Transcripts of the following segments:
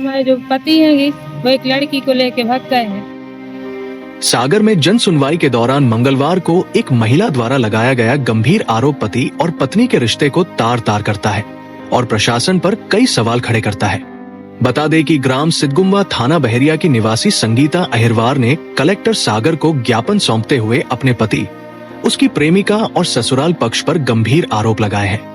हमारे जो पति हैं वो एक लड़की को लेके भाग गए हैं। सागर में जन सुनवाई के दौरान मंगलवार को एक महिला द्वारा लगाया गया गंभीर आरोप पति और पत्नी के रिश्ते को तार तार करता है और प्रशासन पर कई सवाल खड़े करता है। बता दें कि ग्राम सिद्धगुम्बा थाना बहेरिया की निवासी संगीता अहिरवार ने कलेक्टर सागर को ज्ञापन सौंपते हुए अपने पति, उसकी प्रेमिका और ससुराल पक्ष पर गंभीर आरोप लगाए हैं।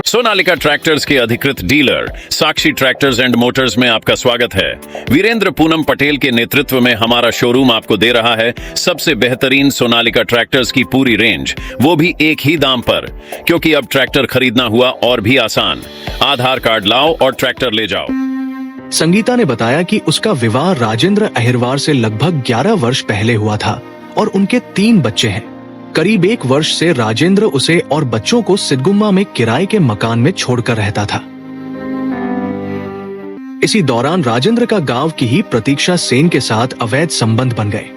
सोनालिका ट्रैक्टर्स के अधिकृत dealer Sakshi tractors and Motors में आपका स्वागत है। वीरेंद्र पूनम पटेल के नेतृत्व में हमारा शोरूम आपको दे रहा है सबसे बेहतरीन सोनालिका ट्रैक्टर्स की पूरी रेंज, वो भी एक ही दाम पर। क्योंकि अब ट्रैक्टर खरीदना हुआ और भी आसान। आधार कार्ड लाओ और ट्रैक्टर ले जाओ। संगीता ने बताया कि उसका विवाह राजेंद्र अहिरवार से लगभग 11 वर्ष पहले हुआ था और उनके 3 बच्चे हैं। करीब 1 वर्ष से राजेंद्र उसे और बच्चों को सिद्धगुम्बा में किराए के मकान में छोड़कर रहता था। इसी दौरान राजेंद्र का गांव की ही प्रतीक्षा सेन के साथ अवैध संबंध बन गए।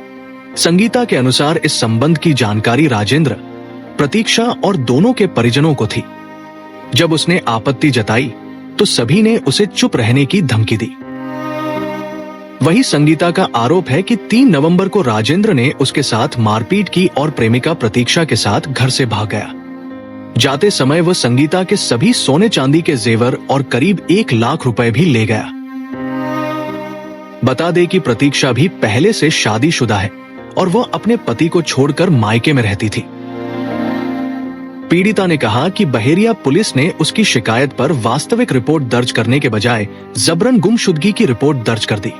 संगीता के अनुसार इस संबंध की जानकारी राजेंद्र, प्रतीक्षा और दोनों के परिजनों को थी। जब उसने आपत्ति जताई तो सभी ने उसे चुप रहने की धमकी दी। वही संगीता का आरोप है कि 3 नवंबर को राजेंद्र ने उसके साथ मारपीट की और प्रेमिका प्रतीक्षा के साथ घर से भाग गया। जाते समय वह संगीता के सभी सोने चांदी के जेवर और करीब 1 लाख रुपए भी ले गया। बता दे कि प्रतीक्षा भी पहले से शादीशुदा है और वह अपने पति को छोड़कर मायके में रहती थी। पीड़िता ने कहा कि बहेरिया पुलिस ने उसकी शिकायत पर वास्तविक रिपोर्ट दर्ज करने के बजाय जबरन गुमशुदगी की रिपोर्ट दर्ज कर दी।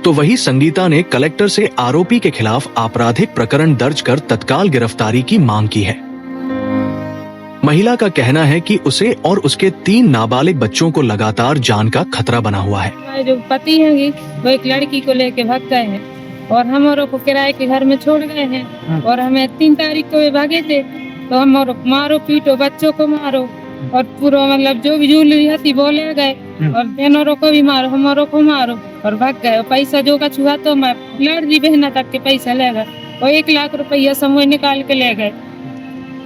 तो वही संगीता ने कलेक्टर से आरोपी के खिलाफ आपराधिक प्रकरण दर्ज कर तत्काल गिरफ्तारी की मांग की है। महिला का कहना है कि उसे और उसके 3 नाबालिग बच्चों को लगातार जान का खतरा बना हुआ है। हमारे जो पति हैं वो एक लड़की को लेके भाग गए हैं और हमारों को किराए के घर में छोड़ गए हैं और हमें 3 तारीख को भागे थे। तो हमारो मारो पीटो, बच्चों को मारो और पूरा मतलब जो भी जूलरी थी वो ले गए और बहनों को भी मारो, हमारो को मारो और भाग गए। पैसा जो का छुआ तो मैं लड़की बहना तक के पैसा ले गए और 1 लाख रुपया समूह निकाल के ले गए।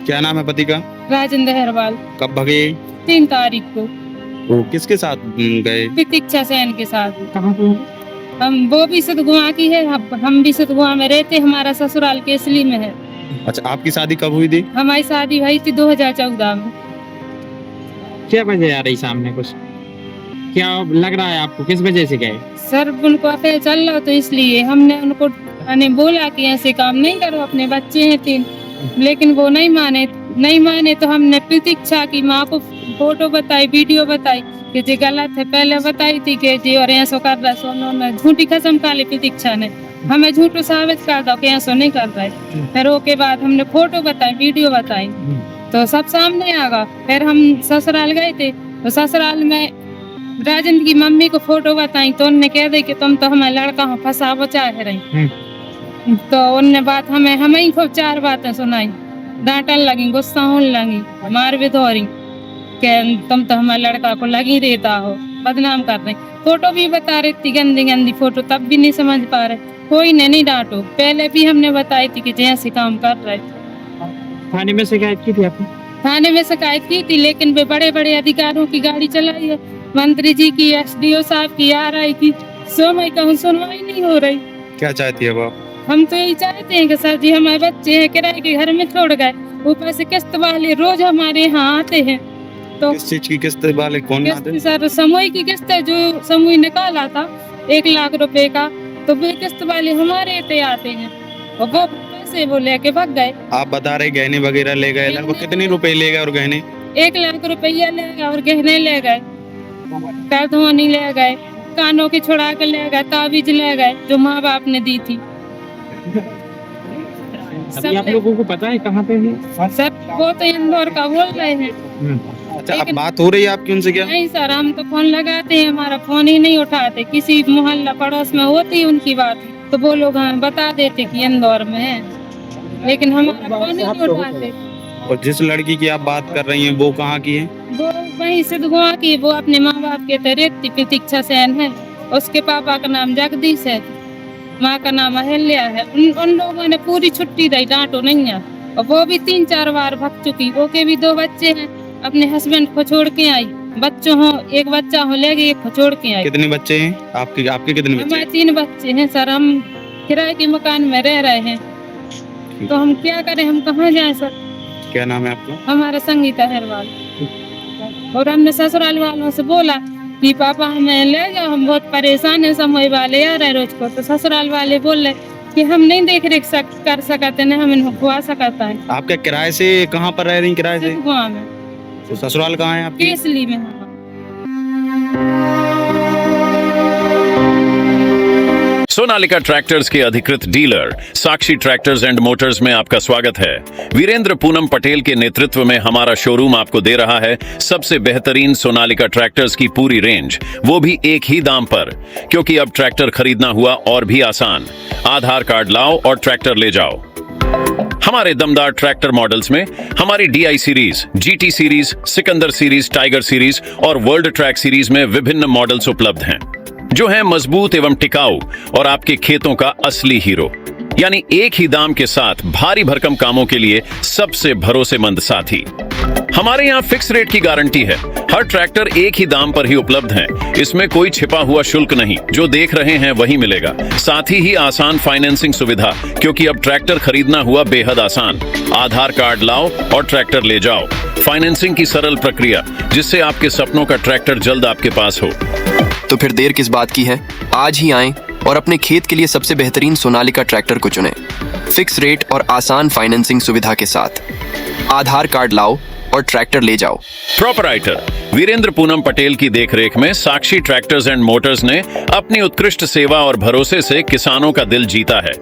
क्या नाम है पति का? राजेंद्र अहिरवार। कब भगे? 3 तारीख को। वो किसके साथ गए? प्रतीक्षा सेन के साथ। हम वो भी सिद्धगुम्बा की है, हम भी सिद्धगुम्बा में रहते, हमारा ससुराल केसली में है। अच्छा, आपकी शादी कब हुई थी? हमारी शादी हुई थी 2014 में। क्या वजह आ रही सामने? कुछ क्या लग रहा है आपको, किस वजह से गए? सर उनको अफेयर चल रहा तो इसलिए हमने उनको बोला कि ऐसे काम नहीं करो, अपने बच्चे हैं 3, लेकिन वो नहीं माने तो हमने प्रतीक्षा की माँ को फोटो बताई, वीडियो बताई कि ये गलत है। पहले बताई थी कि जी और ऐसा कर रहा है, सोनों झूठी कसम खा ली प्रतीक्षा ने, हमें झूठो साबित कर दो कि ऐसा नहीं कर रहा है। फिर उसके बाद हमने फोटो बताई, वीडियो बताई तो सब सामने आ गया। फिर हम ससुराल गए थे तो ससुराल में राजेंद्र की मम्मी को फोटो बताई तो उन्होंने कह दी कि तुम तो हमारे लड़का हो फंसा बचा रही। तो उनने बात हमें ही खूब 4 बातें सुनाई, डांटन लगी, गुस्सा होने लगी, मार भी धोरी कि तुम तो हमारे लड़का को लगी रहता हो, बदनाम कर रही। फोटो भी बता रही थी, गंदी गंदी फोटो, तब भी नहीं समझ पा रहे। कोई ने नहीं डांटो, पहले भी हमने बताई थी कि जैसे काम कर रहे। थाने में शिकायत की थी आपने? थाने में शिकायत की थी, लेकिन वे बड़े बड़े अधिकारियों की गाड़ी चलाई है, मंत्री जी की, SDO साहब की, RI की, सुनवाई नहीं हो रही। क्या चाहती है आप? हम तो यही चाहते हैं कि सर जी हमारे बच्चे हैं किराए के घर में छोड़ गए, ऊपर से किस्त वाले रोज हमारे यहाँ आते हैं। तो किस चीज की किस्त वाले कौन आते हैं? सर समूह की किस्त है, जो समूह निकाला था 1 लाख रुपए का, तो वे किस्त वाले हमारे पे आते हैं और वो पैसे वो लेके भाग गए। आप बता रहे गहने वगैरह ले गए, लगभग कितने रुपए ले गए और गहने? 1 लाख रुपया ले गए और गहने ले गए, पैधोनी ले गए, कानों की छुड़ा के ले गए, ताबीज ले गए जो माँ बाप ने दी थी। अभी आप लोगों को पता है कहाँ पे है? सर वो तो इंदौर का बोल रहे हैं। अच्छा, अब बात हो रही है आपकी उनसे? क्या नहीं सर, हम तो फोन लगाते हैं, हमारा फोन ही नहीं उठाते। किसी मोहल्ला पड़ोस में होती उनकी बात तो वो लोग हमें बता देते कि इंदौर में है, लेकिन हमारा फोन ही नहीं उठाते। और जिस लड़की की आप बात कर रही हैं वो कहाँ की है? वो वही सिद्धगुम्बा की, वो अपने माँ बाप के तरह प्रतीक्षा सेन है, उसके पापा का नाम जगदीश है, माँ का नाम अहिल्या है। उन लोगों ने पूरी छुट्टी दी, डांटो नहीं है, और वो भी 3-4 बार भाग चुकी। वो के भी 2 बच्चे हैं, अपने हस्बैंड को छोड़ के आई, बच्चों हो, एक बच्चा हो ले गई, एक को छोड़ के आई। कितने बच्चे हैं आपके? आपके कितने बच्चे हमारे हैं? 3 बच्चे हैं सर, हम किराए के मकान में रह रहे हैं, तो हम क्या करें, हम कहाँ जाएं सर? क्या नाम है आपका? हमारा संगीता हेरवाल। और हमने ससुराल वालों से बोला कि पापा हमें ले जाओ, हम बहुत परेशान हैं, समय वाले आ रहे रोज को। तो ससुराल वाले बोल रहे कि हम नहीं देख रेख कर सकते, न हम इनको खुआ सकता है। आपके किराए से कहाँ पर रह रही हैं? किराए से? गाँव में, तो ससुराल कहाँ है आपकी? केसली में। सोनालिका ट्रैक्टर्स के अधिकृत dealer Sakshi tractors and Motors में आपका स्वागत है। वीरेंद्र पूनम पटेल के नेतृत्व में हमारा शोरूम आपको दे रहा है सबसे बेहतरीन सोनालिका ट्रैक्टर्स की पूरी रेंज, वो भी एक ही दाम पर। क्योंकि अब ट्रैक्टर खरीदना हुआ और भी आसान। आधार कार्ड लाओ और ट्रैक्टर ले जाओ। हमारे दमदार ट्रैक्टर मॉडल्स में हमारी DI series, GT series, Sikandar series, tiger series और वर्ल्ड ट्रैक सीरीज में विभिन्न मॉडल्स उपलब्ध हैं, जो हैं मजबूत एवं टिकाऊ और आपके खेतों का असली हीरो। यानी एक ही दाम के साथ भारी भरकम कामों के लिए सबसे भरोसेमंद साथी। हमारे यहाँ फिक्स रेट की गारंटी है। हर ट्रैक्टर एक ही दाम पर ही उपलब्ध है, इसमें कोई छिपा हुआ शुल्क नहीं, जो देख रहे हैं वही मिलेगा। साथ ही आसान फाइनेंसिंग सुविधा, क्योंकि अब ट्रैक्टर खरीदना हुआ बेहद आसान। आधार कार्ड लाओ और ट्रैक्टर ले जाओ। फाइनेंसिंग की सरल प्रक्रिया, जिससे आपके सपनों का ट्रैक्टर जल्द आपके पास हो। तो फिर देर किस बात की है? आज ही आएं और अपने खेत के लिए सबसे बेहतरीन सोनालिका ट्रैक्टर को चुनें। फिक्स रेट और आसान फाइनेंसिंग सुविधा के साथ। आधार कार्ड लाओ और ट्रैक्टर ले जाओ। प्रोपराइटर वीरेंद्र पूनम पटेल की देखरेख में साक्षी ट्रैक्टर्स एंड मोटर्स ने अपनी उत्कृष्ट सेवा और भरोसे से किसानों का दिल जीता है।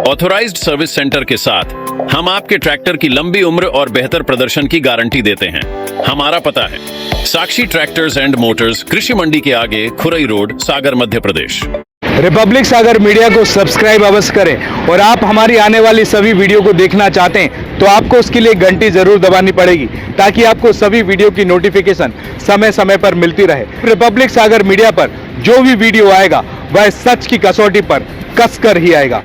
ऑथोराइज्ड सर्विस सेंटर के साथ हम आपके ट्रैक्टर की लंबी उम्र और बेहतर प्रदर्शन की गारंटी देते हैं। हमारा पता है साक्षी ट्रैक्टर्स एंड मोटर्स, कृषि मंडी के आगे, खुरई रोड, सागर, मध्य प्रदेश। रिपब्लिक सागर मीडिया को सब्सक्राइब अवश्य करें और आप हमारी आने वाली सभी वीडियो को देखना चाहते हैं तो आपको उसके लिए घंटी जरूर दबानी पड़ेगी, ताकि आपको सभी वीडियो की नोटिफिकेशन समय समय पर मिलती रहे। रिपब्लिक सागर मीडिया पर जो भी वीडियो आएगा वह सच की कसौटी पर कसकर ही आएगा।